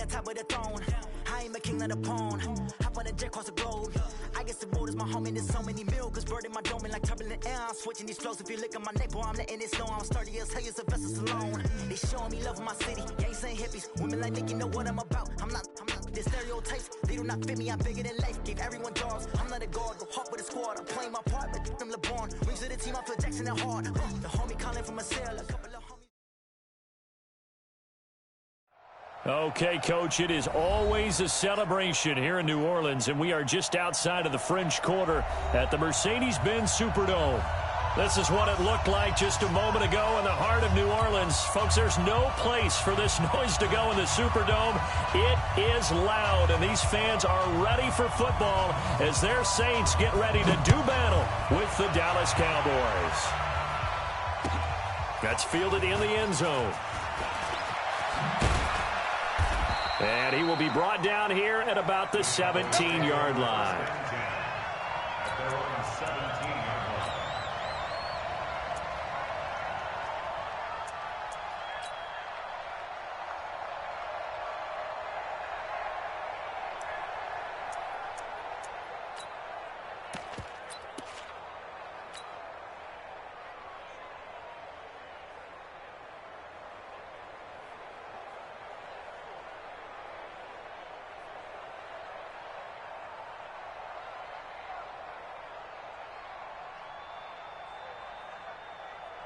on top of the throne. I ain't a king of the pawn. Hop on a jet across the globe. I guess the world is my home and there's so many miracles burning my dome and like turbulent air. I'm switching these flows. If you look at my neck, boy, I'm letting it slow. I'm sturdy as hell, as a vessel alone. They showing me love in my city. Gangs ain't hippies. Women like Nick, you know what I'm about. I'm not. The stereotypes, they do not fit me. I'm bigger than life. Gave everyone jobs. I'm not a guard. Go hard with a squad. I'm playing my part, but I'm LeBron. Rings to the team. I feel Jackson and hard. The homie calling from a cell. A couple of homies. Okay, Coach, it is always a celebration here in New Orleans, and we are just outside of the French Quarter at the Mercedes-Benz Superdome. This is what it looked like just a moment ago in the heart of New Orleans. Folks, there's no place for this noise to go in the Superdome. It is loud, and these fans are ready for football as their Saints get ready to do battle with the Dallas Cowboys. That's fielded in the end zone. And he will be brought down here at about the 17-yard line.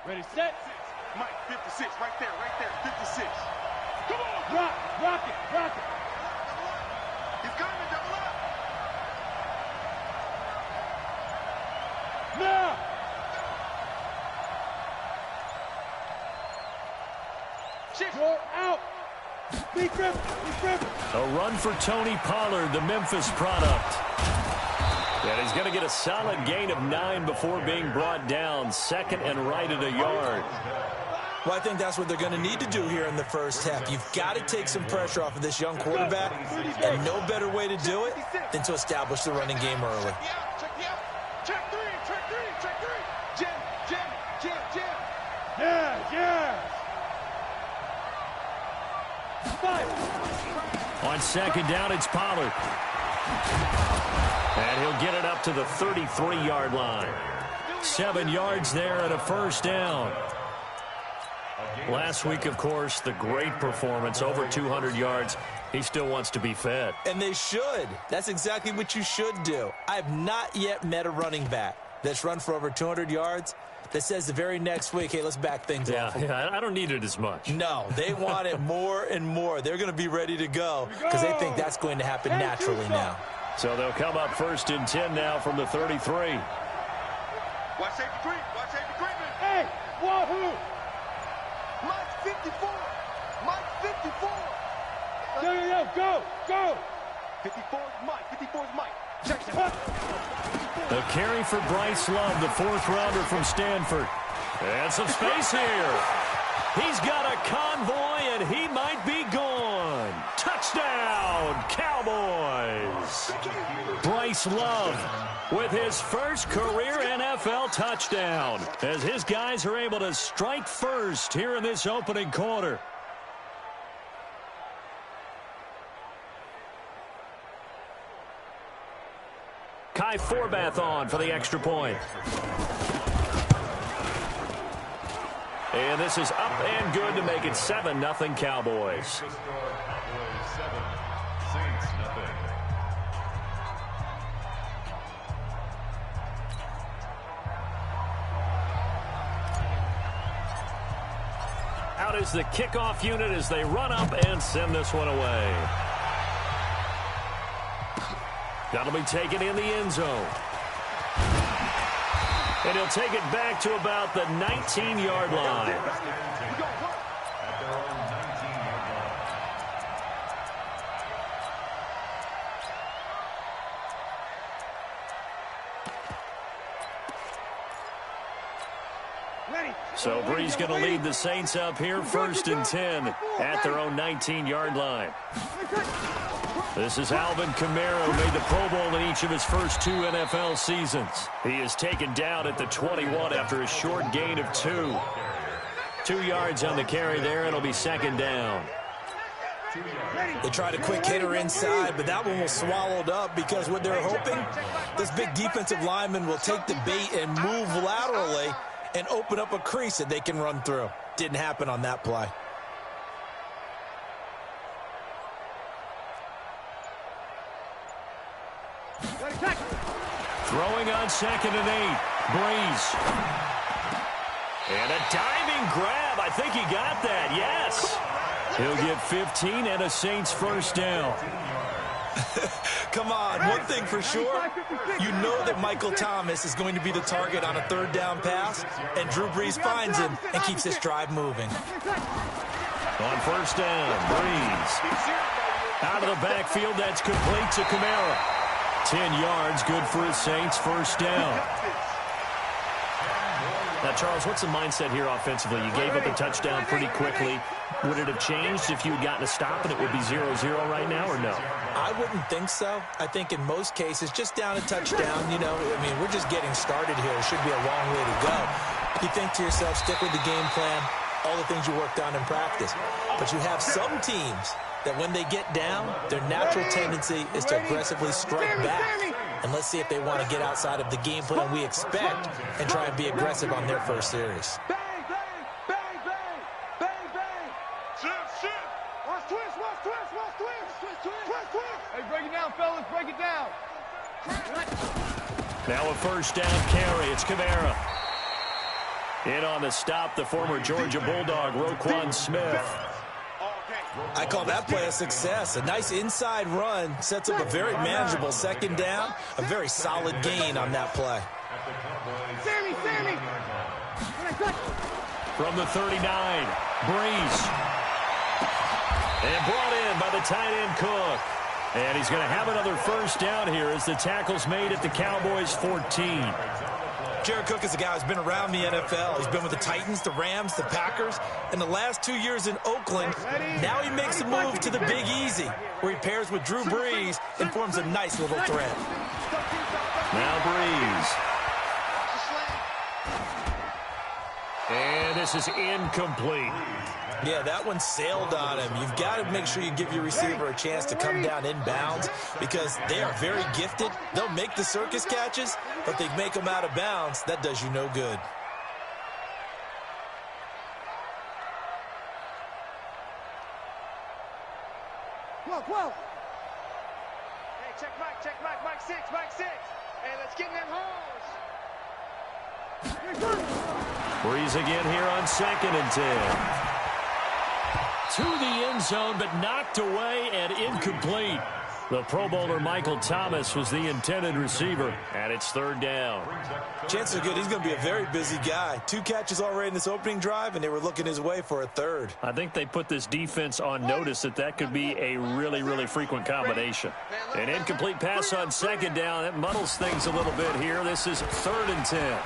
Ready, set. Mike, 56, right there, 56. Come on! Rock it. He's coming, double up. Now! Short out. Be driven. A run for Tony Pollard, the Memphis product. And he's going to get a solid gain of 9 before being brought down. Second and right at a yard. Well, I think that's what they're going to need to do here in the first half. You've got to take some pressure off of this young quarterback, and no better way to do it than to establish the running game early. Check three. Jam. Yeah. 5. On second down, it's Pollard. And he'll get it up to the 33-yard line. 7 yards there and a first down. Last week, of course, the great performance, over 200 yards. He still wants to be fed. And they should. That's exactly what you should do. I have not yet met a running back that's run for over 200 yards that says the very next week, hey, let's back things off. Yeah, I don't need it as much. No, they want it more and more. They're going to be ready to go because they think that's going to happen naturally now. So they'll come up 1st and 10 now from the 33. Watch safety green. Hey, wahoo! Mike 54. Go! 54 is Mike. Check it. A carry for Bryce Love, the 4th-rounder from Stanford. And some space here. He's got a convoy, and he might be gone. Touchdown, Cowboys. Bryce Love with his first career NFL touchdown as his guys are able to strike first here in this opening quarter. Kai Forbath on for the extra point. And this is up and good to make it 7-0 Cowboys. Out is the kickoff unit as they run up and send this one away. That'll be taken in the end zone. And he'll take it back to about the 19-yard line. So Bree's going to lead the Saints up here 1st and 10 at their own 19-yard line. This is Alvin Kamara, who made the Pro Bowl in each of his first 2 NFL seasons. He is taken down at the 21 after a short gain of 2. 2 yards on the carry there, and it'll be 2nd down. They tried a quick hitter inside, but that one was swallowed up because what they're hoping, this big defensive lineman will take the bait and move laterally and open up a crease that they can run through. Didn't happen on that play. Throwing on 2nd and 8. Breeze. And a diving grab. I think he got that. Yes. He'll get 15 and a Saints first down. Come on, one thing for sure, you know that Michael Thomas is going to be the target on a 3rd down pass, and Drew Brees finds him and keeps this drive moving. On 1st down, Breeze. Out of the backfield, that's complete to Kamara. 10 yards, good for his Saints first down. Now, Charles, what's the mindset here offensively? You gave up a touchdown pretty quickly. Would it have changed if you had gotten a stop and it would be 0-0 right now, or no? I wouldn't think so. I think in most cases, just down a touchdown, you know, I mean, we're just getting started here. It should be a long way to go. You think to yourself, stick with the game plan, all the things you worked on in practice. But you have some teams that when they get down, their natural tendency is to aggressively strike back. And let's see if they want to get outside of the game plan we expect and try and be aggressive on their first series. Bang, bang, bang, bang, bang, bang. Shift. Watch twist, watch twist, watch twist. Twist. Hey, break it down, fellas, break it down. Now a first down carry. It's Kamara. In on the stop, the former Georgia Bulldog, Roquan Smith. I call that play a success. A nice inside run sets up a very manageable 2nd down. A very solid gain on that play. Sammy. From the 39, Breeze. And brought in by the tight end Cook. And he's going to have another first down here as the tackle's made at the Cowboys' 14. Jared Cook is a guy who's been around the NFL. He's been with the Titans, the Rams, the Packers, and the last 2 years in Oakland. Now he makes a move to the Big Easy, where he pairs with Drew Brees and forms a nice little threat. Now Breeze. And this is incomplete. Yeah, that one sailed on him. You've got to make sure you give your receiver a chance to come down inbounds because they are very gifted. They'll make the circus catches, but they make them out of bounds. That does you no good. Whoa. Hey, check Mike 6. Hey, let's get in them holes. Breeze again here on 2nd and 10. To the end zone, but knocked away and incomplete. The Pro Bowler Michael Thomas was the intended receiver, and it's 3rd down. Chances are good he's going to be a very busy guy. 2 catches already in this opening drive, and they were looking his way for a 3rd. I think they put this defense on notice that could be a really, really frequent combination. An incomplete pass on 2nd down. That muddles things a little bit here. This is 3rd and 10.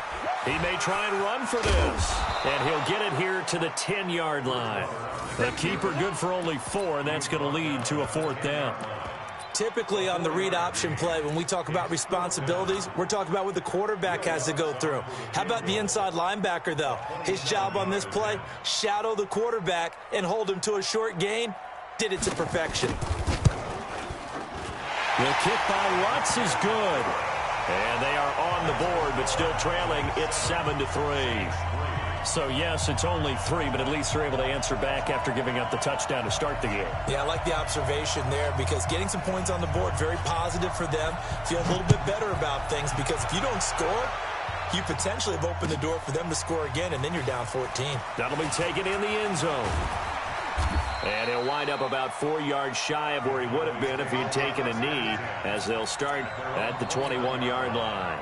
He may try and run for this, and he'll get it here to the 10-yard line. The keeper good for only 4, and that's going to lead to a 4th down. Typically on the read option play, when we talk about responsibilities, we're talking about what the quarterback has to go through. How about the inside linebacker, though? His job on this play, shadow the quarterback and hold him to a short gain. Did it to perfection. The kick by Watts is good. And they are on the board, but still trailing. It's 7-3. So, yes, it's only 3, but at least they're able to answer back after giving up the touchdown to start the game. Yeah, I like the observation there because getting some points on the board, very positive for them. Feel a little bit better about things because if you don't score, you potentially have opened the door for them to score again, and then you're down 14. That'll be taken in the end zone. And he'll wind up about 4 yards shy of where he would have been if he'd taken a knee, as they'll start at the 21-yard line.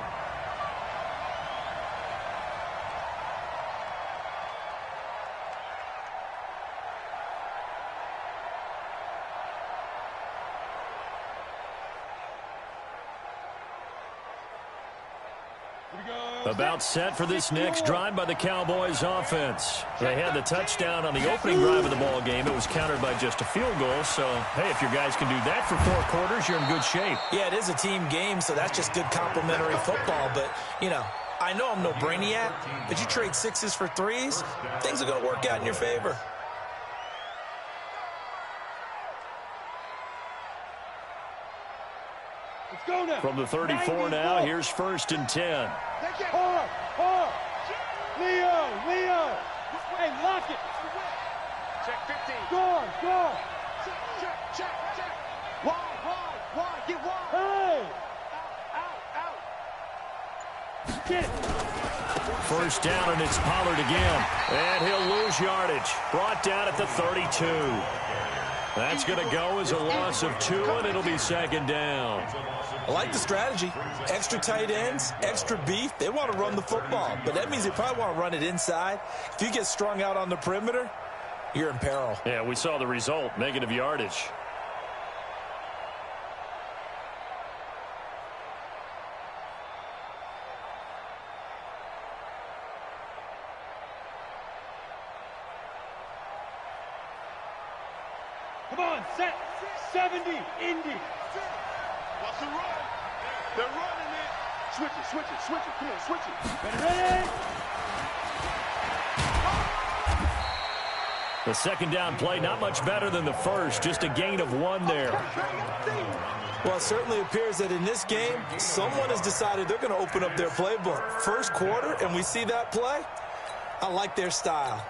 About set for this next drive by the Cowboys offense. They had the touchdown on the opening drive of the ball game. It was countered by just a field goal. So, hey, if your guys can do that for 4 quarters, you're in good shape. Yeah, it is a team game, so that's just good complimentary football. But, you know, I know I'm no brainiac, but you trade 6s for 3s, things are going to work out in your favor. From the 34 now, here's 1st and 10. Hard. Leo. Hey, lock it. Check 15. Score. Check. Wide. Get wide. Hey. Out. Get it. 1st down, and it's Pollard again. And he'll lose yardage. Brought down at the 32. That's going to go as a loss of 2, and it'll be 2nd down. I like the strategy. Extra tight ends, extra beef. They want to run the football, but that means they probably want to run it inside. If you get strung out on the perimeter, you're in peril. Yeah, we saw the result, negative yardage. Come on, set. 70, Indy. Watch the run. They're running it. Switch it. Come on, switch it. Ready? The 2nd down play, not much better than the first, just a gain of 1 there. Well, it certainly appears that in this game, someone has decided they're going to open up their playbook. First quarter, and we see that play. I like their style.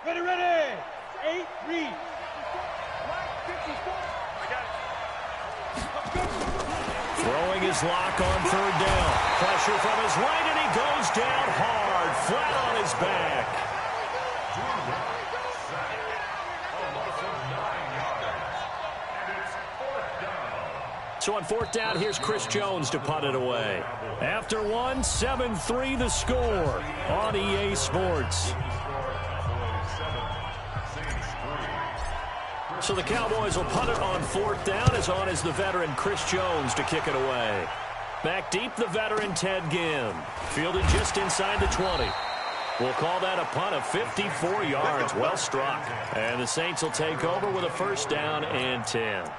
Ready. 8 reads. Throwing his lock on 3rd down. Pressure from his right, and he goes down hard, flat on his back. So on 4th down, here's Chris Jones to punt it away. After 1, 7-3 the score on EA Sports. So the Cowboys will punt it on 4th down, as on is the veteran Chris Jones to kick it away. Back deep, the veteran Ted Ginn. Fielded just inside the 20. We'll call that a punt of 54 yards. Well struck. And the Saints will take over with a 1st down and 10.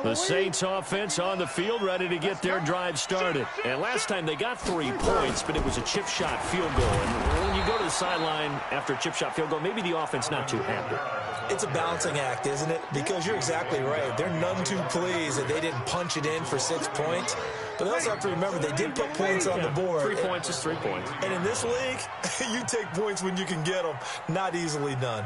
The Saints offense on the field, ready to get their drive started. And last time they got 3 points, but it was a chip shot field goal. And when you go to the sideline after a chip shot field goal, maybe the offense not too happy. It's a balancing act, isn't it? Because you're exactly right. They're none too pleased that they didn't punch it in for 6 points. But they also have to remember they did put points on the board. 3 points is 3 points. And in this league, you take points when you can get them. Not easily done.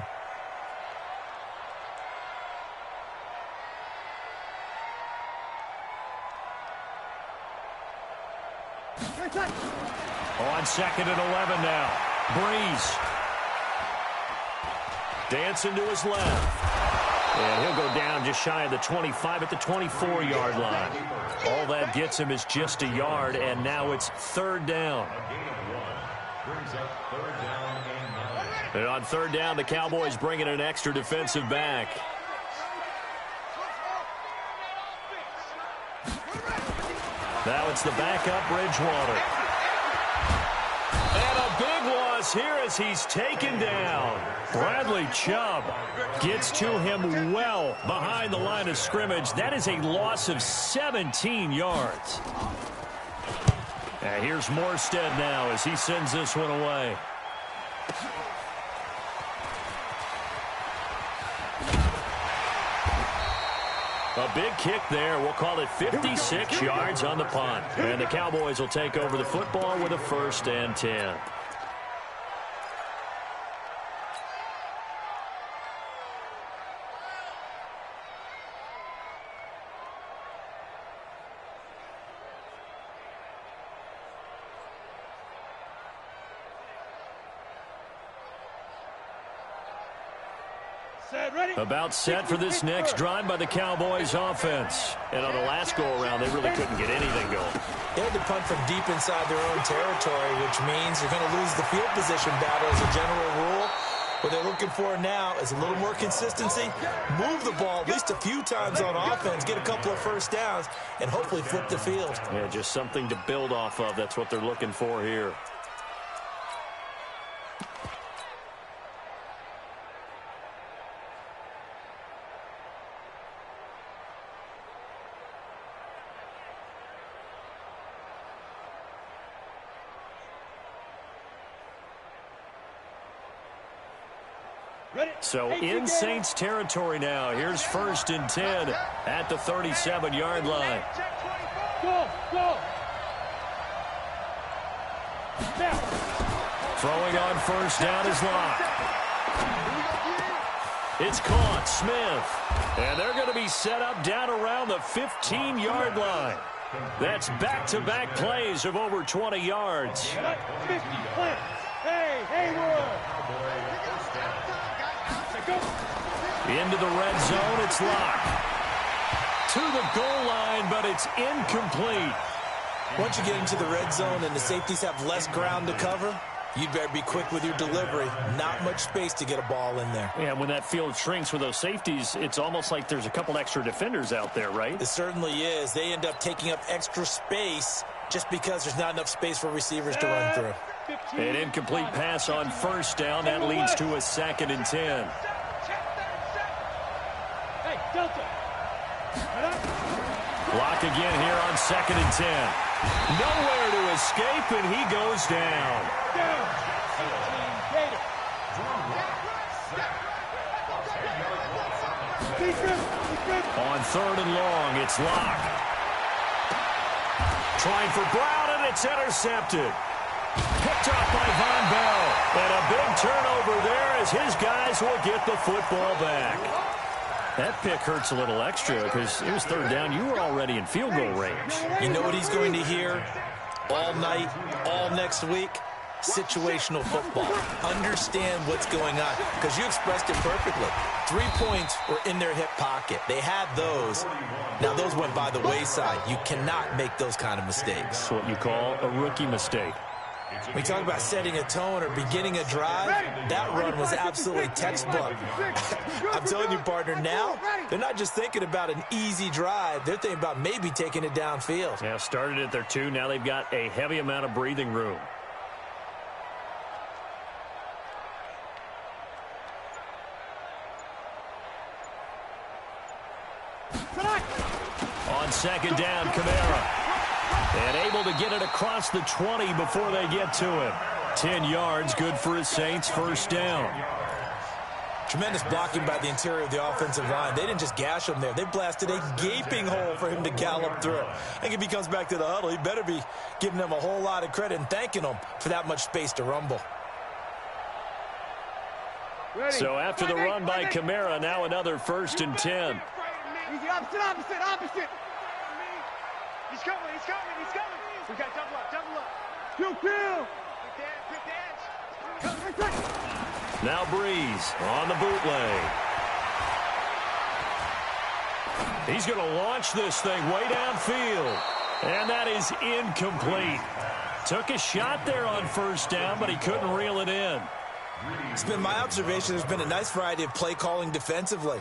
On 2nd and 11 now. Breeze. Dancing to his left. And he'll go down just shy of the 25 at the 24-yard line. All that gets him is just a yard, and now it's 3rd down. And on 3rd down, the Cowboys bring in an extra defensive back. Now it's the backup, Bridgewater. And a big loss here as he's taken down. Bradley Chubb gets to him well behind the line of scrimmage. That is a loss of 17 yards. And here's Morstead now as he sends this one away. A big kick there. We'll call it 56 yards on the punt. And the Cowboys will take over the football with a 1st and 10. About set for this next drive by the Cowboys offense. And on the last go-around, they really couldn't get anything going. They had to punt from deep inside their own territory, which means you're going to lose the field position battle as a general rule. What they're looking for now is a little more consistency, move the ball at least a few times on offense, get a couple of 1st downs, and hopefully flip the field. Yeah, just something to build off of. That's what they're looking for here. So in Saints territory now. Here's 1st and 10 at the 37-yard line. Go, go. Now. Throwing on 1st down is Locke. It's caught. Smith. And they're going to be set up down around the 15-yard line. That's back-to-back plays of over 20 yards. 50 plants. Hey, Haywood. Into the red zone, it's Locke. To the goal line, but it's incomplete. Once you get into the red zone and the safeties have less ground to cover, you'd better be quick with your delivery. Not much space to get a ball in there. Yeah, when that field shrinks with those safeties, it's almost like there's a couple extra defenders out there, right? It certainly is. They end up taking up extra space just because there's not enough space for receivers to run through. An incomplete pass on 1st down. That leads to a 2nd and 10. Hey, Delta. Block again here on 2nd and 10. Nowhere to escape, and he goes down. Down. 18 Gator. On 3rd and long, it's Locke. Trying for Brown, and it's intercepted. Picked off by Von Bell. And a big turnover there as his guys will get the football back. That pick hurts a little extra because it was 3rd down. You were already in field goal range. You know what he's going to hear all night, all next week? Situational football. Understand what's going on, because you expressed it perfectly. 3 points were in their hip pocket. They had those. Now, those went by the wayside. You cannot make those kind of mistakes. That's what you call a rookie mistake. We talk about setting a tone or beginning a drive. That run was absolutely textbook. I'm telling you, partner, now they're not just thinking about an easy drive. They're thinking about maybe taking it downfield. Yeah, started at their 2. Now they've got a heavy amount of breathing room. On 2nd down, Kamara. And able to get it across the 20 before they get to him. 10 yards, good for his Saints, 1st down. Tremendous blocking by the interior of the offensive line. They didn't just gash him there. They blasted a gaping hole for him to gallop through. I think if he comes back to the huddle, he better be giving them a whole lot of credit and thanking them for that much space to rumble. So after the run by Kamara, now another 1st and 10. Easy, opposite. He's coming. We got double up. Kill. Good dance. Now Breeze on the bootleg. He's going to launch this thing way downfield. And that is incomplete. Took a shot there on 1st down, but he couldn't reel it in. It's been my observation there's been a nice variety of play calling defensively.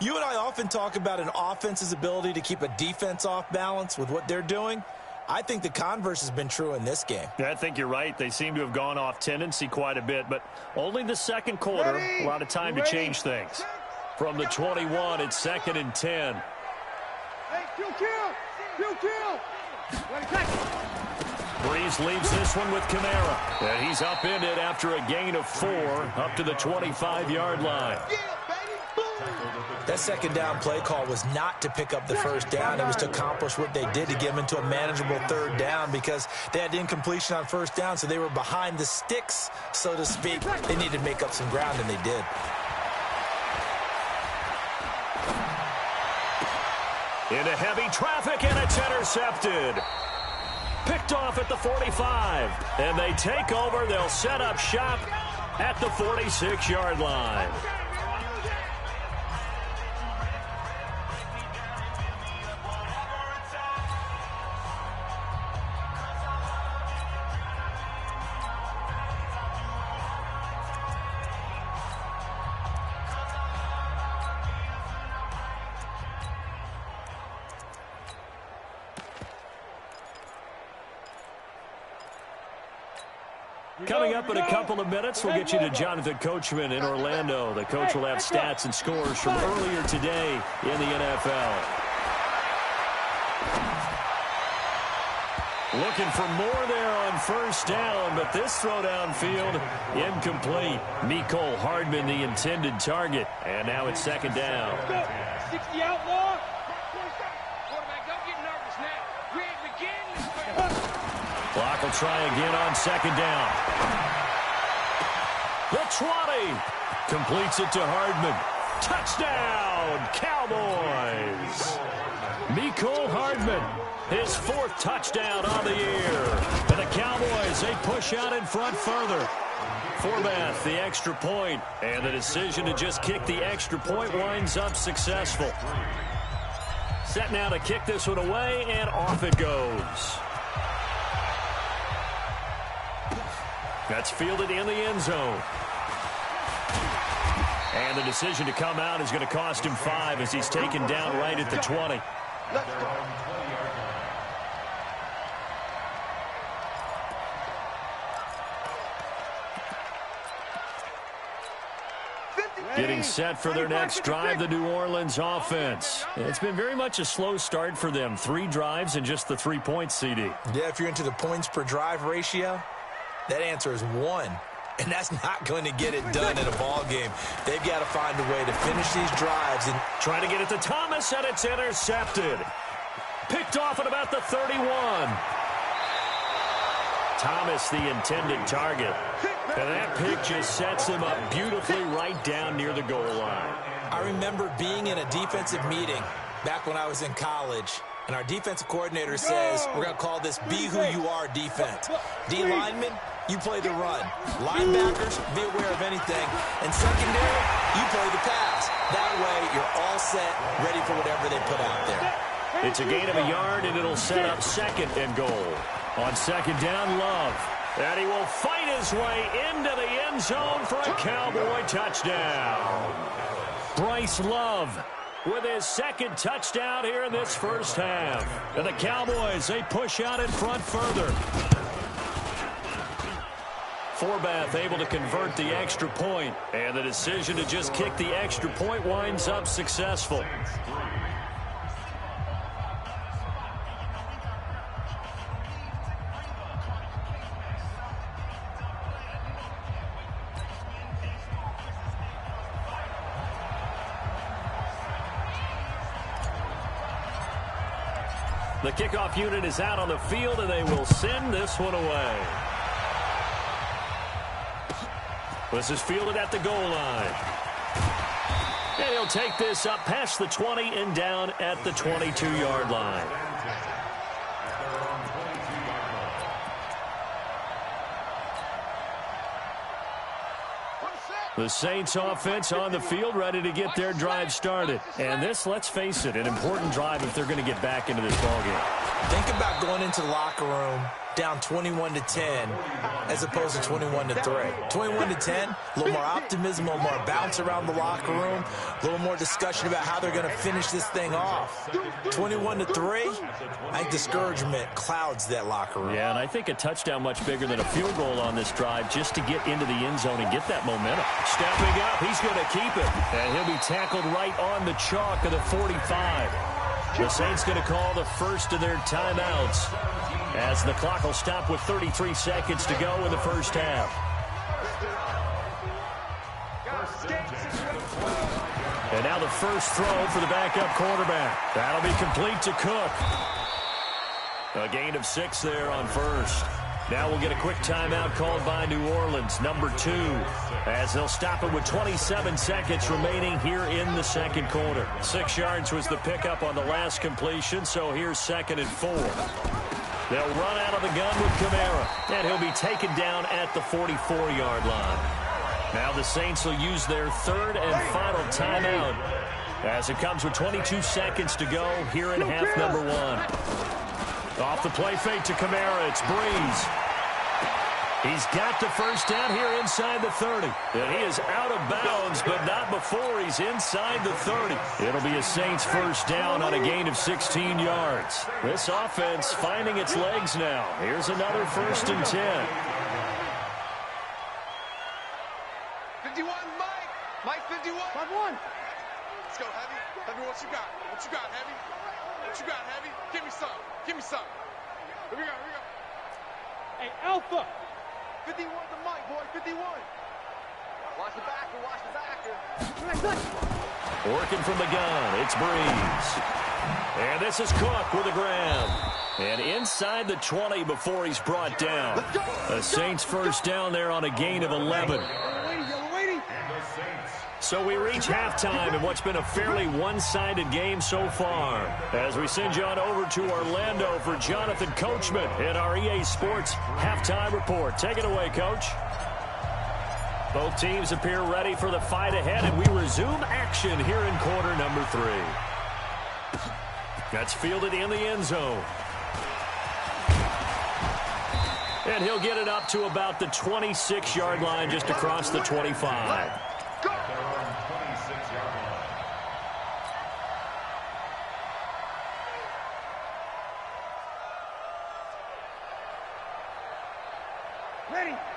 You and I often talk about an offense's ability to keep a defense off balance with what they're doing. I think the converse has been true in this game. Yeah, I think you're right. They seem to have gone off tendency quite a bit, but only the 2nd quarter. A lot of time to change things. From the 21, it's 2nd and 10. Hey, kill. Breeze leaves this one with Kamara. And he's upended after a gain of 4 up to the 25-yard line. That 2nd down play call was not to pick up the 1st down. It was to accomplish what they did to get them into a manageable 3rd down because they had incompletion on 1st down, so they were behind the sticks, so to speak. They needed to make up some ground, and they did. Into heavy traffic, and it's intercepted. Picked off at the 45. And they take over. They'll set up shop at the 46-yard line. Coming up in a couple of minutes, we'll get you to Jonathan Coachman in Orlando. The coach will have stats and scores from earlier today in the NFL. Looking for more there on first down, but this throw downfield incomplete. Mecole Hardman, the intended target, and now it's second down. 60 outlaw. Quarterback, don't get nervous now. We ain't beginning. Clock will try again on second down. The 20 completes it to Hardman. Touchdown, Cowboys! Mecole Hardman, his 4th touchdown on the year. And the Cowboys, they push out in front further. Forbath, the extra point, and the decision to just kick the extra point winds up successful. Set now to kick this one away, and off it goes. That's fielded in the end zone. And the decision to come out is going to cost him 5 as he's taken down right at the 20. Let's go. Getting set for their next drive, the New Orleans offense. It's been very much a slow start for them. 3 drives and just the 3 points, CD. Yeah, if you're into the points per drive ratio, that answer is 1. And that's not going to get it done in a ball game. They've got to find a way to finish these drives. And trying to get it to Thomas, and it's intercepted. Picked off at about the 31. Thomas, the intended target. And that pick just sets him up beautifully right down near the goal line. I remember being in a defensive meeting back when I was in college, and our defensive coordinator says, we're going to call this Be Who You Are defense. D-linemen, you play the run. Linebackers, be aware of anything. And secondary, you play the pass. That way, you're all set, ready for whatever they put out there. It's a gain of a yard, and it'll set up 2nd and goal. On second down, Love. And he will fight his way into the end zone for a Cowboy touchdown. Bryce Love with his 2nd touchdown here in this first half. And the Cowboys, they push out in front further. Forbath able to convert the extra point, and the decision to just kick the extra point winds up successful. The kickoff unit is out on the field, and they will send this one away. This is fielded at the goal line. And he'll take this up past the 20 and down at the 22-yard line. The Saints offense on the field, ready to get their drive started. And this, let's face it, an important drive if they're going to get back into this ballgame. Think about going into the locker room down 21-10 as opposed to 21-3. 21-10, a little more optimism, a little more bounce around the locker room, a little more discussion about how they're going to finish this thing off. 21-3, I think discouragement clouds that locker room. Yeah, and I think a touchdown much bigger than a field goal on this drive just to get into the end zone and get that momentum. Stepping up, he's going to keep it, and he'll be tackled right on the chalk of the 45. The Saints going to call the first of their timeouts as the clock will stop with 33 seconds to go in the first half. And now the first throw for the backup quarterback. That'll be complete to Cook. A gain of 6 there on first. Now we'll get a quick timeout called by New Orleans, number 2, as they'll stop it with 27 seconds remaining here in the second quarter. 6 yards was the pickup on the last completion, so here's 2nd and 4. They'll run out of the gun with Kamara, and he'll be taken down at the 44-yard line. Now the Saints will use their 3rd and final timeout as it comes with 22 seconds to go here in half number 1. Off the play fake to Kamara, it's Breeze. He's got the first down here inside the 30. And he is out of bounds, but not before he's inside the 30. It'll be a Saints first down on a gain of 16 yards. This offense finding its legs now. Here's another 1st and 10. 51, Mike. Mike, 51. 5-1. Let's go, Heavy. Heavy, what you got? What you got, Heavy? What you got, Heavy? Give me some. Give me some. Here we go. Hey, Alpha. 51 to Mike, boy, 51. Watch the backer. Working from the gun, it's Breeze. And this is Cook with a grab. And inside the 20 before he's brought down. The Saints first down there on a gain of 11. So we reach halftime in what's been a fairly one-sided game so far. As we send you on over to Orlando for Jonathan Coachman in our EA Sports Halftime Report. Take it away, Coach. Both teams appear ready for the fight ahead, and we resume action here in quarter number 3. That's fielded in the end zone. And he'll get it up to about the 26-yard line just across the 25.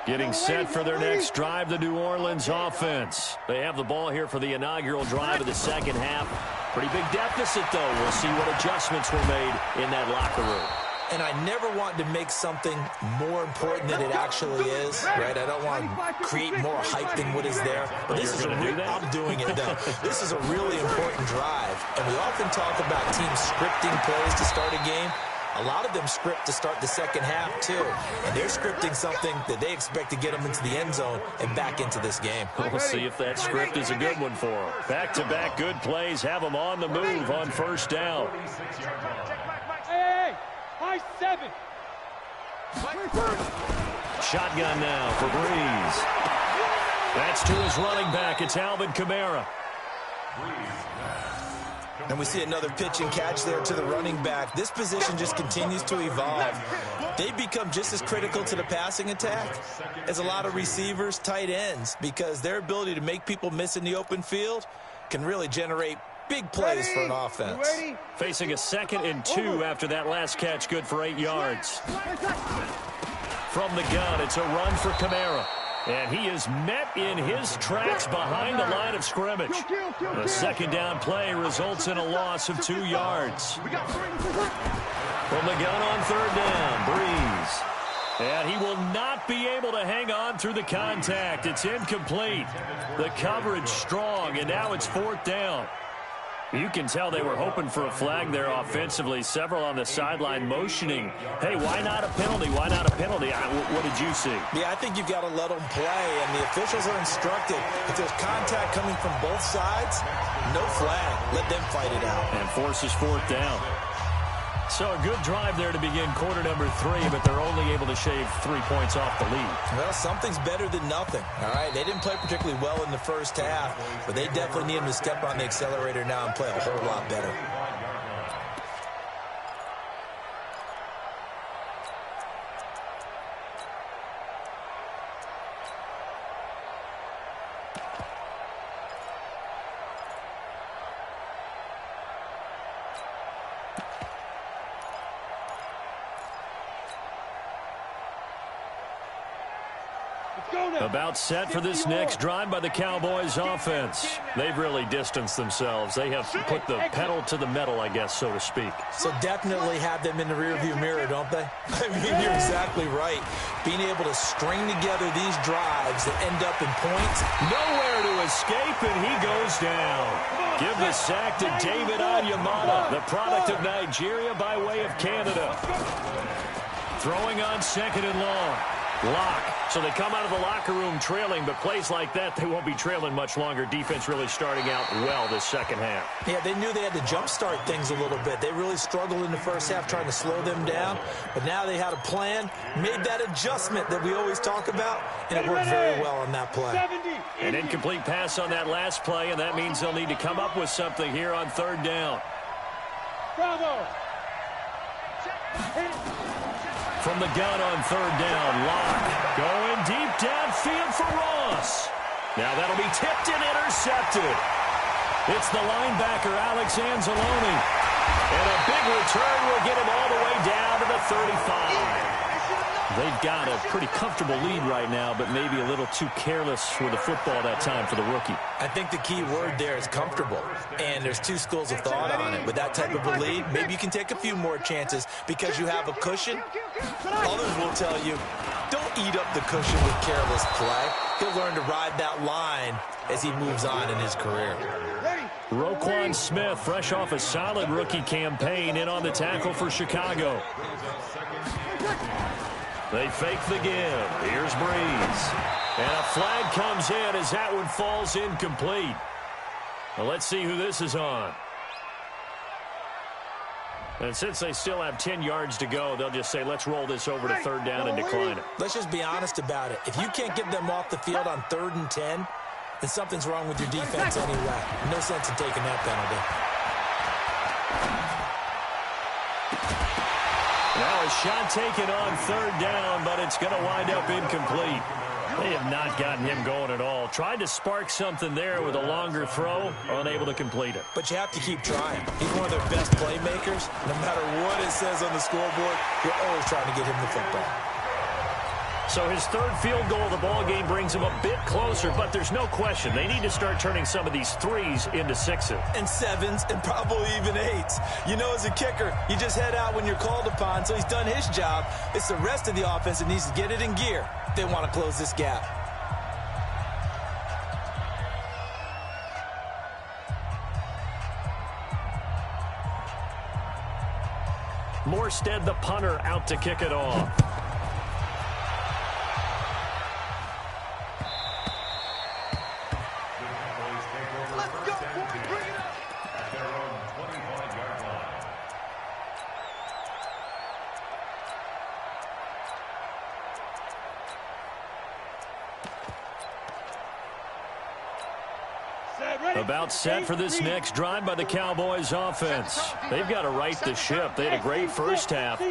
Getting set for their next drive, the New Orleans offense. They have the ball here for the inaugural drive of the second half. Pretty big deficit, though. We'll see what adjustments were made in that locker room. And I never want to make something more important than it actually is, right? I don't want to create more hype than what is there. But this is I'm doing it, though. This is a really important drive. And we often talk about teams scripting plays to start a game. A lot of them script to start the second half, too. And they're scripting something that they expect to get them into the end zone and back into this game. We'll see if that script is a good one for them. Back-to-back good plays have them on the move on first down. Hey, high 7. Shotgun now for Breeze. That's to his running back. It's Alvin Kamara. And we see another pitch and catch there to the running back. This position just continues to evolve. They become just as critical to the passing attack as a lot of receivers, tight ends, because their ability to make people miss in the open field can really generate big plays for an offense. Facing a 2nd and 2 after that last catch, good for 8 yards. From the gun, it's a run for Kamara. And he is met in his tracks behind the line of scrimmage. The second down play results in a loss of 2 yards. From the gun on third down, Breeze. And he will not be able to hang on through the contact. It's incomplete. The coverage strong, and now it's 4th down. You can tell they were hoping for a flag there offensively. Several on the sideline motioning. Hey, why not a penalty? Why not a penalty? What did you see? Yeah, I think you've got to let them play, and the officials are instructed. If there's contact coming from both sides, no flag. Let them fight it out. And forces 4th down. So a good drive there to begin quarter number 3, but they're only able to shave 3 points off the lead. Well, something's better than nothing, all right? They didn't play particularly well in the first half, but they definitely need them to step on the accelerator now and play a whole lot better. About set for this next drive by the Cowboys offense. They've really distanced themselves. They have put the pedal to the metal, I guess, so to speak. So definitely have them in the rearview mirror, don't they? I mean, you're exactly right. Being able to string together these drives that end up in points. Nowhere to escape, and he goes down. Give the sack to David Onyemata, the product of Nigeria by way of Canada. Throwing on 2nd and long. Lock. So they come out of the locker room trailing, but plays like that, they won't be trailing much longer. Defense really starting out well this second half. Yeah, they knew they had to jumpstart things a little bit. They really struggled in the first half trying to slow them down, but now they had a plan, made that adjustment that we always talk about, and it worked very well on that play. An incomplete pass on that last play, and that means they'll need to come up with something here on third down. Bravo. From the gun on third down, Locke going deep downfield for Ross. Now that'll be tipped and intercepted. It's the linebacker, Alex Anzalone. And a big return will get him all the way down to the 35. They've got a pretty comfortable lead right now, but maybe a little too careless with the football that time for the rookie. I think the key word there is comfortable, and there's two schools of thought on it. With that type of a lead, maybe you can take a few more chances because you have a cushion. Others will tell you, don't eat up the cushion with careless play. He'll learn to ride that line as he moves on in his career. Roquan Smith, fresh off a solid rookie campaign, in on the tackle for Chicago. They fake the give. Here's Breeze. And a flag comes in as that one falls incomplete. Well, let's see who this is on. And since they still have 10 yards to go, they'll just say, let's roll this over to third down and decline it. Let's just be honest about it. If you can't get them off the field on 3rd and 10, then something's wrong with your defense anyway. No sense in taking that penalty. Now a shot taken on 3rd down, but it's going to wind up incomplete. They have not gotten him going at all. Tried to spark something there with a longer throw, unable to complete it. But you have to keep trying. He's one of their best playmakers. No matter what it says on the scoreboard, you're always trying to get him the football. So his 3rd field goal of the ball game brings him a bit closer, but there's no question they need to start turning some of these 3s into 6s. And 7s, and probably even 8s. You know, as a kicker, you just head out when you're called upon, so he's done his job. It's the rest of the offense that needs to get it in gear if they want to close this gap. Morstead, the punter, out to kick it off. About set for this next drive by the Cowboys offense. They've got to right the ship. They had a great first half,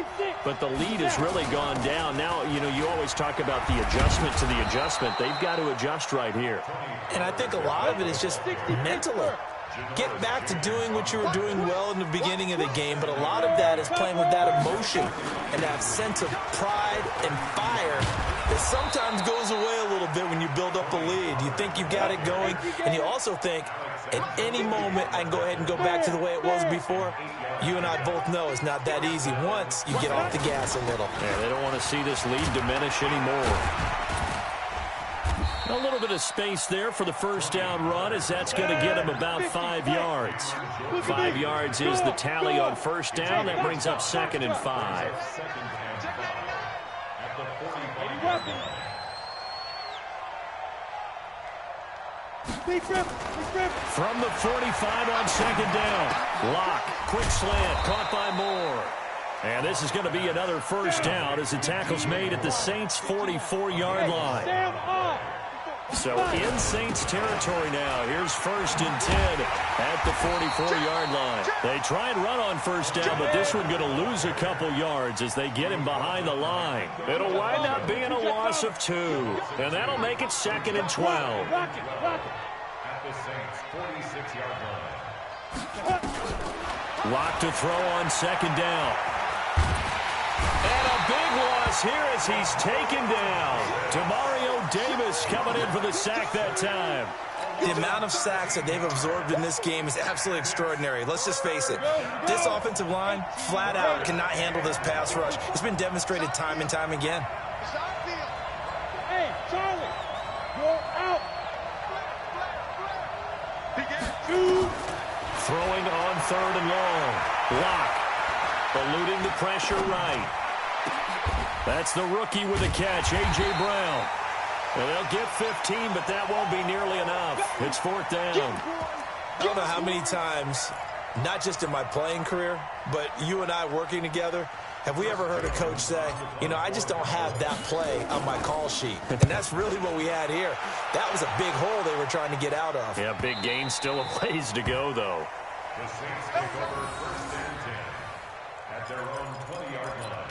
but the lead has really gone down. Now, you know, you always talk about the adjustment to the adjustment. They've got to adjust right here. And I think a lot of it is just mentally. Get back to doing what you were doing well in the beginning of the game, but a lot of that is playing with that emotion and that sense of pride and fire that sometimes goes away a little bit when you build up a lead. You think you've got it going, and you also think, at any moment, I can go ahead and go back to the way it was before. You and I both know it's not that easy once you get off the gas a little. Yeah, they don't want to see this lead diminish anymore. A little bit of space there for the first down run, as that's going to get him about 5 yards. 5 yards is the tally on first down. That brings up 2nd and 5. From the 45 on 2nd down. Lock, quick slant, caught by Moore. And this is going to be another first down as the tackle's made at the Saints' 44-yard line. So in Saints territory now. Here's 1st and 10 at the 44-yard line. They try and run on first down, but this one going to lose a couple yards as they get him behind the line. It'll wind up being a loss of 2, and that'll make it 2nd and 12. At the Saints' 46-yard line. Lock to throw on 2nd down. And a big loss here as he's taken down. Demario Davis coming in for the sack that time. The amount of sacks that they've absorbed in this game is absolutely extraordinary. Let's just face it. This offensive line, flat out, cannot handle this pass rush. It's been demonstrated time and time again. Hey, Charlie, you're out. Throwing on 3rd and long. Lock. Eluding the pressure right. That's the rookie with a catch, A.J. Brown. Well, they'll get 15, but that won't be nearly enough. It's 4th down. I don't know how many times, not just in my playing career, but you and I working together, have we ever heard a coach say, you know, I just don't have that play on my call sheet. And that's really what we had here. That was a big hole they were trying to get out of. Yeah, big gain, still a ways to go, though. The Saints take over 1st and 10 at their own 20-yard line.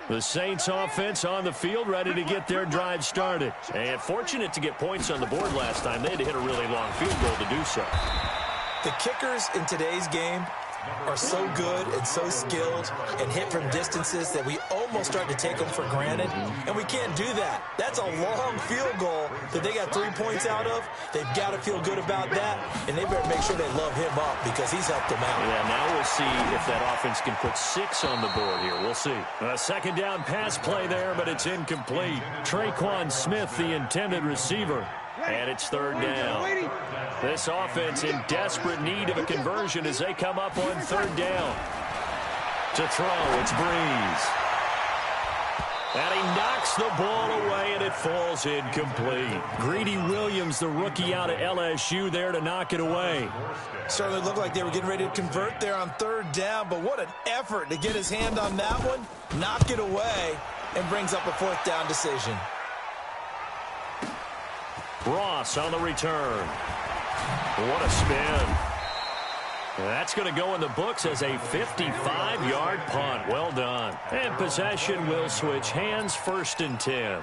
The Saints offense on the field, ready to get their drive started. And fortunate to get points on the board last time. They had to hit a really long field goal to do so. The kickers in today's game are so good and so skilled and hit from distances that we almost start to take them for granted, and we can't do that. That's a long field goal that they got 3 points out of. They've got to feel good about that, and they better make sure they love him up because he's helped them out. Yeah, now we'll see if that offense can put 6 on the board here. We'll see. A second down pass play there, but it's incomplete. Traquan Smith, the intended receiver. And it's third down. This offense in desperate need of a conversion as they come up on third down. To throw, it's Breeze. And he knocks the ball away, and it falls incomplete. Greedy Williams, the rookie out of LSU, there to knock it away. Certainly looked like they were getting ready to convert there on third down, but what an effort to get his hand on that one, knock it away, and brings up a fourth down decision. Ross on the return. What a spin. That's going to go in the books as a 55-yard punt. Well done. And possession will switch hands, 1st and 10.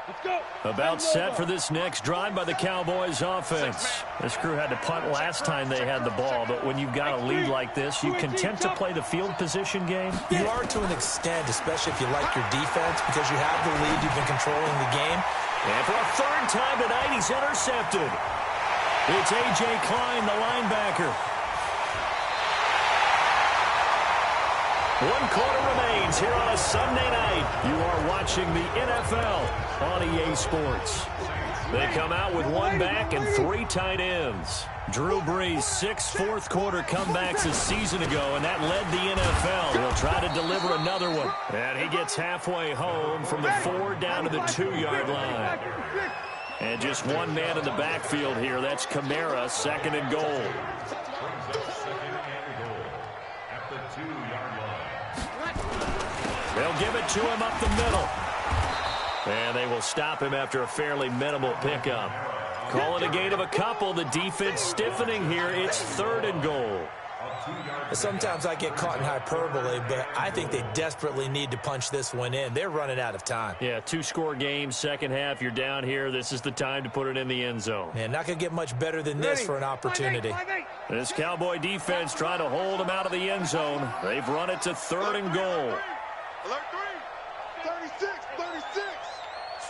Let's go. About set for this next drive by the Cowboys offense. This crew had to punt last time they had the ball, but when you've got a lead like this, you content to play the field position game? You are to an extent, especially if you like your defense, because you have the lead, you've been controlling the game. And for a third time tonight, he's intercepted. It's A.J. Klein, the linebacker. 1 quarter remains here on a Sunday night. You are watching the NFL on EA Sports. They come out with 1 back and 3 tight ends. Drew Brees, 6 fourth-quarter comebacks a season ago, and that led the NFL. He'll try to deliver another one. And he gets halfway home from the 4 down to the 2-yard line. And just 1 man in the backfield here. That's Kamara, 2nd and goal. They'll give it to him up the middle. And they will stop him after a fairly minimal pickup. Call it a gain of a couple. The defense stiffening here. It's 3rd and goal. Sometimes I get caught in hyperbole, but I think they desperately need to punch this one in. They're running out of time. Yeah, 2-score game, second half. You're down here. This is the time to put it in the end zone. Man, not going to get much better than this for an opportunity. This Cowboy defense trying to hold them out of the end zone. They've run it to 3rd and goal. Alert 3. 36. 36.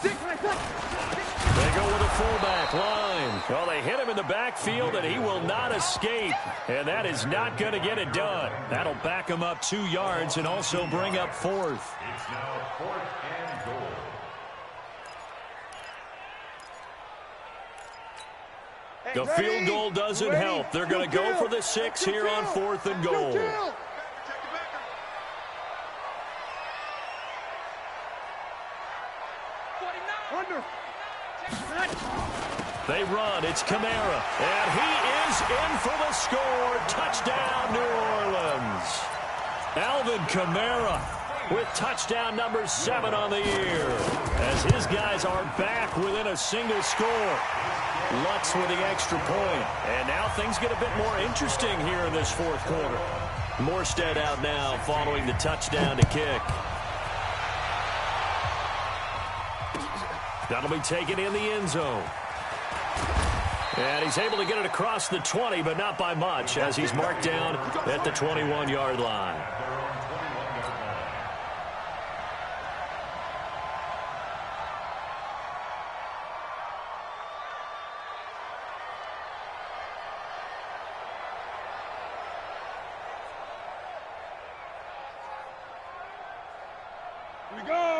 They go with a fullback line. Well, they hit him in the backfield, and he will not escape. And that is not going to get it done. That'll back him up 2 yards and also bring up 4th. It's now 4th and goal. The field goal doesn't help. They're going to go for the 6 here on 4th and goal. They run. It's Kamara. And he is in for the score. Touchdown, New Orleans. Alvin Kamara with touchdown number 7 on the year. As his guys are back within a single score. Lutz with the extra point. And now things get a bit more interesting here in this 4th quarter. Morstead out now following the touchdown to kick. That'll be taken in the end zone. And he's able to get it across the 20, but not by much, as he's marked down at the 21-yard line.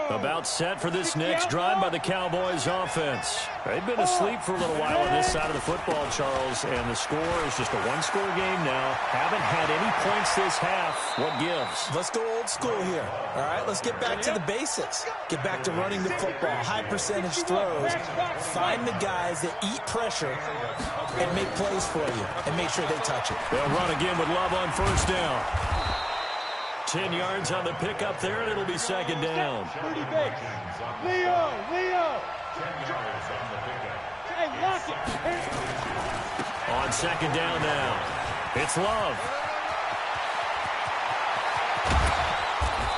About set for this next drive by the Cowboys offense. They've been asleep for a little while on this side of the football, Charles, and the score is just a 1-score game now. Haven't had any points this half. What gives? Let's go old school here. All right, let's get back to the basics. Get back to running the football, high percentage throws. Find the guys that eat pressure and make plays for you and make sure they touch it. They'll run again with Love on 1st down. 10 yards on the pickup there, and it'll be 2nd down. Leo! 10 yards on the pickup. Hey, lock it! On 2nd down now, it's Love.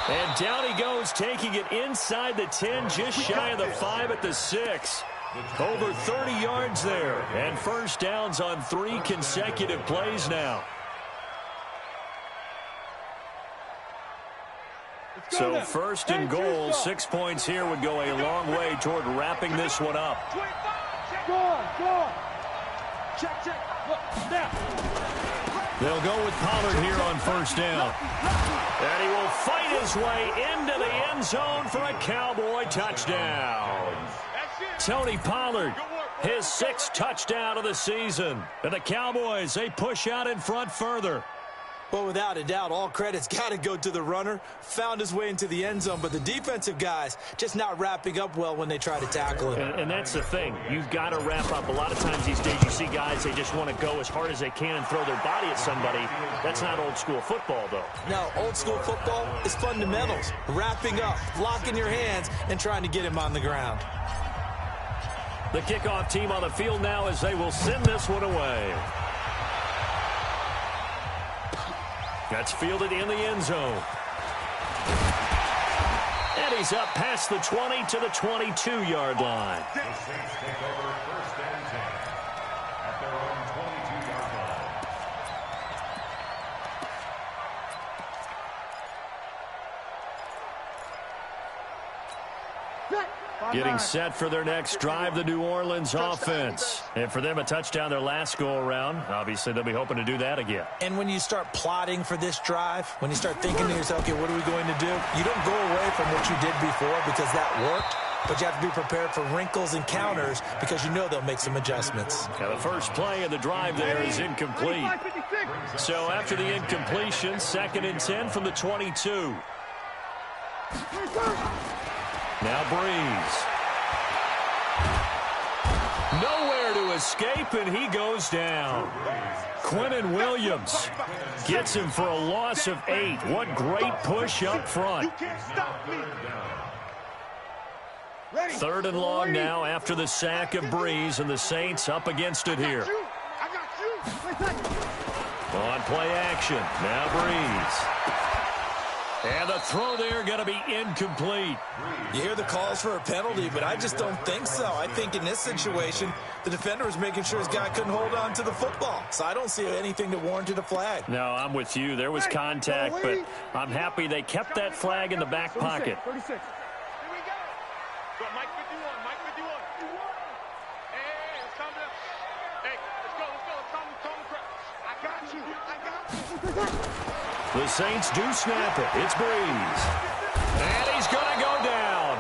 And down he goes, taking it inside the 10, just shy of the 5 at the 6. Over 30 yards there, and first downs on 3 consecutive plays now. So first and goal, 6 points here would go a long way toward wrapping this one up. Go on. Check. Now. They'll go with Pollard here on first down. And he will fight his way into the end zone for a Cowboy touchdown. Tony Pollard, his 6th touchdown of the season. And the Cowboys, they push out in front further. Well, without a doubt, all credit's got to go to the runner. Found his way into the end zone, but the defensive guys just not wrapping up well when they try to tackle him. And that's the thing. You've got to wrap up. A lot of times these days you see guys, they just want to go as hard as they can and throw their body at somebody. That's not old school football, though. No, old school football is fundamentals. Wrapping up, locking your hands, and trying to get him on the ground. The kickoff team on the field now as they will send this one away. That's fielded in the end zone. And he's up past the 20 to the 22-yard line. The Saints take over first and 10 at their own 22-yard line. Getting set for their next drive, the New Orleans offense. And for them, a touchdown their last go-around. Obviously, they'll be hoping to do that again. And when you start plotting for this drive, when you start thinking to yourself, okay, what are we going to do? You don't go away from what you did before because that worked, but you have to be prepared for wrinkles and counters because you know they'll make some adjustments. Now, the first play of the drive there is incomplete. So after the incompletion, 2nd and 10 from the 22. Now Breeze. Nowhere to escape, and he goes down. Quinnen Williams gets him for a loss of 8. What great push up front. 3rd and long now after the sack of Breeze, and the Saints up against it here. On play action, now Breeze. And the throw there going to be incomplete. You hear the calls for a penalty, but I just don't think so. I think in this situation, the defender was making sure his guy couldn't hold on to the football. So I don't see anything that warranted a flag. No, I'm with you. There was contact, but I'm happy they kept that flag in the back pocket. 36. Here we go. Go, Mike 51, Mike 51. Hey, let's calm down. Hey, let's go. Calm the crowd. I got you. The Saints do snap it. It's Breeze. And he's going to go down.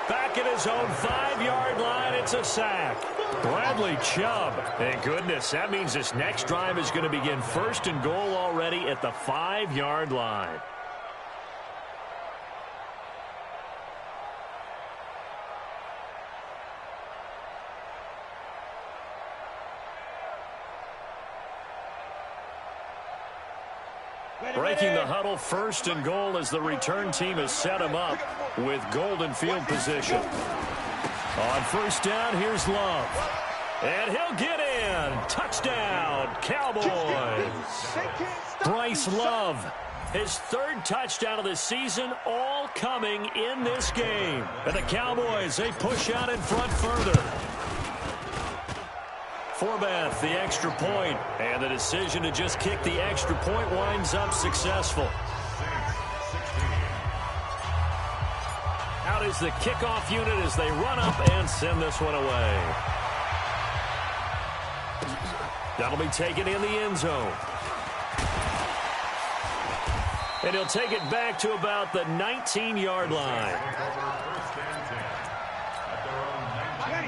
Back at his own 5-yard line, it's a sack. Bradley Chubb. Thank goodness, that means this next drive is going to begin 1st and goal already at the 5-yard line. Breaking the huddle, 1st and goal as the return team has set him up with golden field position. On first down, here's Love. And he'll get in. Touchdown, Cowboys. Bryce Love, his 3rd touchdown of the season, all coming in this game. And the Cowboys, they push out in front further. Forbath, the extra point, and the decision to just kick the extra point winds up successful. Out is the kickoff unit as they run up and send this one away. That'll be taken in the end zone. And he'll take it back to about the 19-yard line.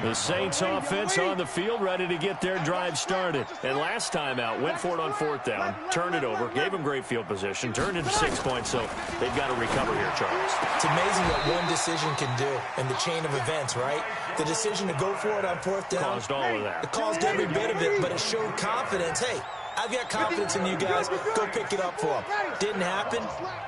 The Saints offense on the field, ready to get their drive started. And last time out, went for it on 4th down, turned it over, gave them great field position, turned into 6 points, so they've got to recover here, Charles. It's amazing what one decision can do in the chain of events, right? The decision to go for it on 4th down. Caused all of that. It caused every bit of it, but it showed confidence. Hey, I've got confidence in you guys. Go pick it up for them. Didn't happen.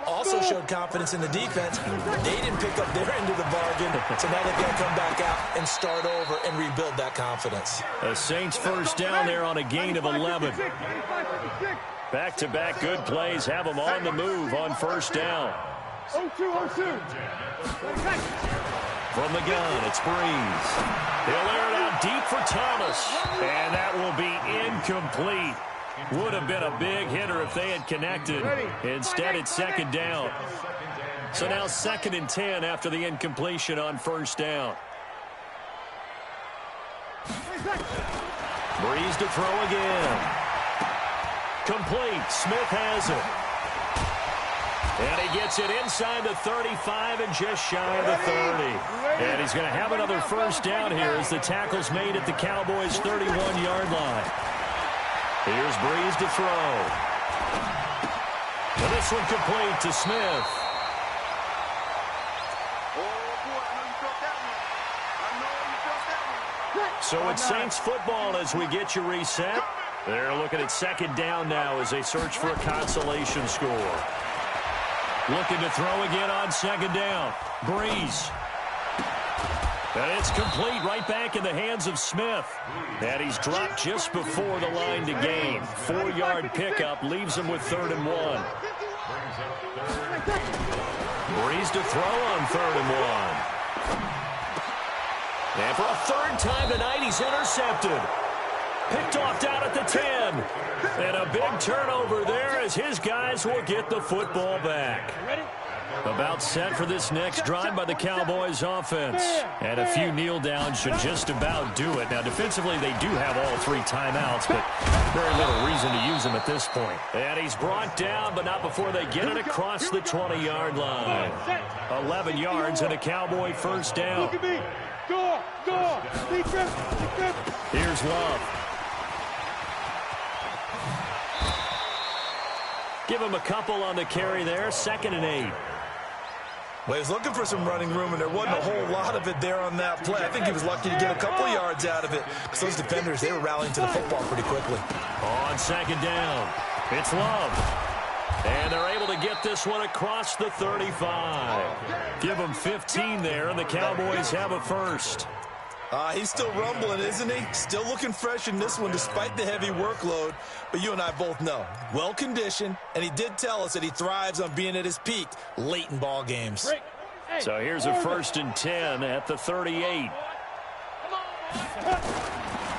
Also showed confidence in the defense. They didn't pick up their end of the bargain, so now they've got to come back out and start over and rebuild that confidence. The Saints first down there on a gain of 11. Back-to-back good plays have them on the move on first down. 0-2. From the gun, it's Breeze. He'll air it out deep for Thomas. And that will be incomplete. Would have been a big hitter if they had connected. Instead, it's second down. So now 2nd and 10 after the incompletion on first down. Breeze to throw again. Complete. Smith has it. And he gets it inside the 35 and just shy of the 30. And he's going to have another first down here as the tackle's made at the Cowboys' 31-yard line. Here's Breeze to throw. And this one complete to Smith. So it's Saints football as we get you reset. They're looking at second down now as they search for a consolation score. Looking to throw again on second down. Breeze. And it's complete right back in the hands of Smith. And he's dropped just before the line to gain. 4-yard pickup leaves him with 3rd and 1. Breeze to throw on 3rd and 1. And for a 3rd time tonight, he's intercepted. Picked off down at the 10. And a big turnover there as his guys will get the football back. About set for this next drive by the Cowboys offense. And a few kneel downs should just about do it. Now, defensively, they do have all 3 timeouts, but very little reason to use them at this point. And he's brought down, but not before they get it across the 20-yard line. 11 yards and a Cowboy first down. Here's Love. Give him a couple on the carry there. 2nd and 8. Well, he was looking for some running room, and there wasn't a whole lot of it there on that play. I think he was lucky to get a couple yards out of it. Because those defenders, they were rallying to the football pretty quickly. On second down, it's Love. And they're able to get this one across the 35. Give them 15 there, and the Cowboys have a first. He's still rumbling, isn't he? Still looking fresh in this one despite the heavy workload. But you and I both know, well-conditioned, and he did tell us that he thrives on being at his peak late in ball games. So here's a 1st and 10 at the 38.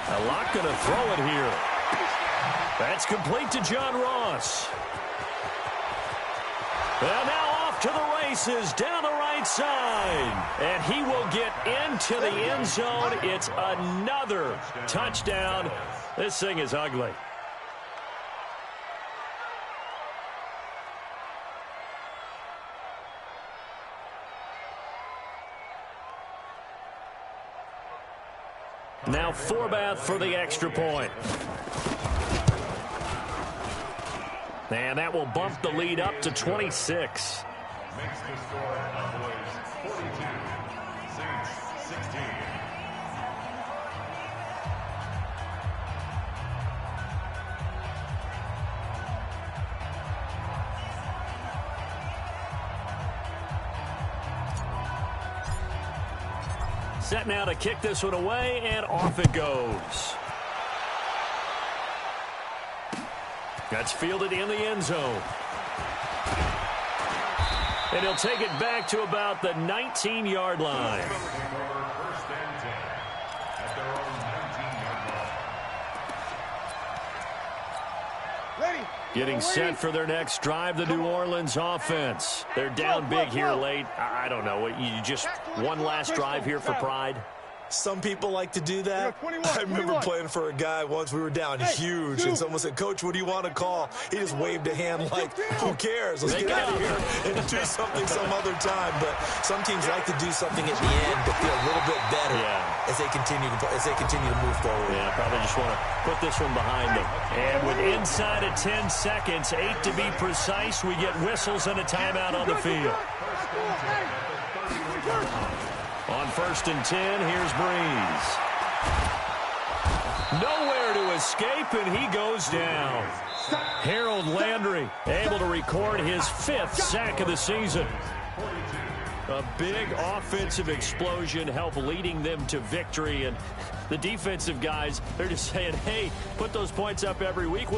A lot going to throw it here. That's complete to John Ross. And now off to the races down the right side. And he will get into the end zone. It's another touchdown. This thing is ugly. Now Forbath for the extra point. And that will bump the lead up to 26. Makes the score Cowboys 42, Saints 16. Set now to kick this one away, and off it goes. That's fielded in the end zone. And he'll take it back to about the 19-yard line. First and 10 at their own 19-yard line. Getting set for their next drive, the New Orleans offense. They're down big here late. I don't know. You just one last drive here for pride? Some people like to do that. I remember playing for a guy once. We were down huge, and someone said, "Coach, what do you want to call?" He just waved a hand like, who cares? Let's get out of here and do something some other time. But some teams like to do something at the end to feel a little bit better as they continue to move forward. Yeah, probably just want to put this one behind them. And with inside of 10 seconds, 8 to be precise, we get whistles and a timeout on the field. On 1st and 10, here's Breeze. Nowhere to escape, and he goes down. Harold Landry able to record his 5th sack of the season. A big offensive explosion helped leading them to victory, and the defensive guys, they're just saying, hey, put those points up every week.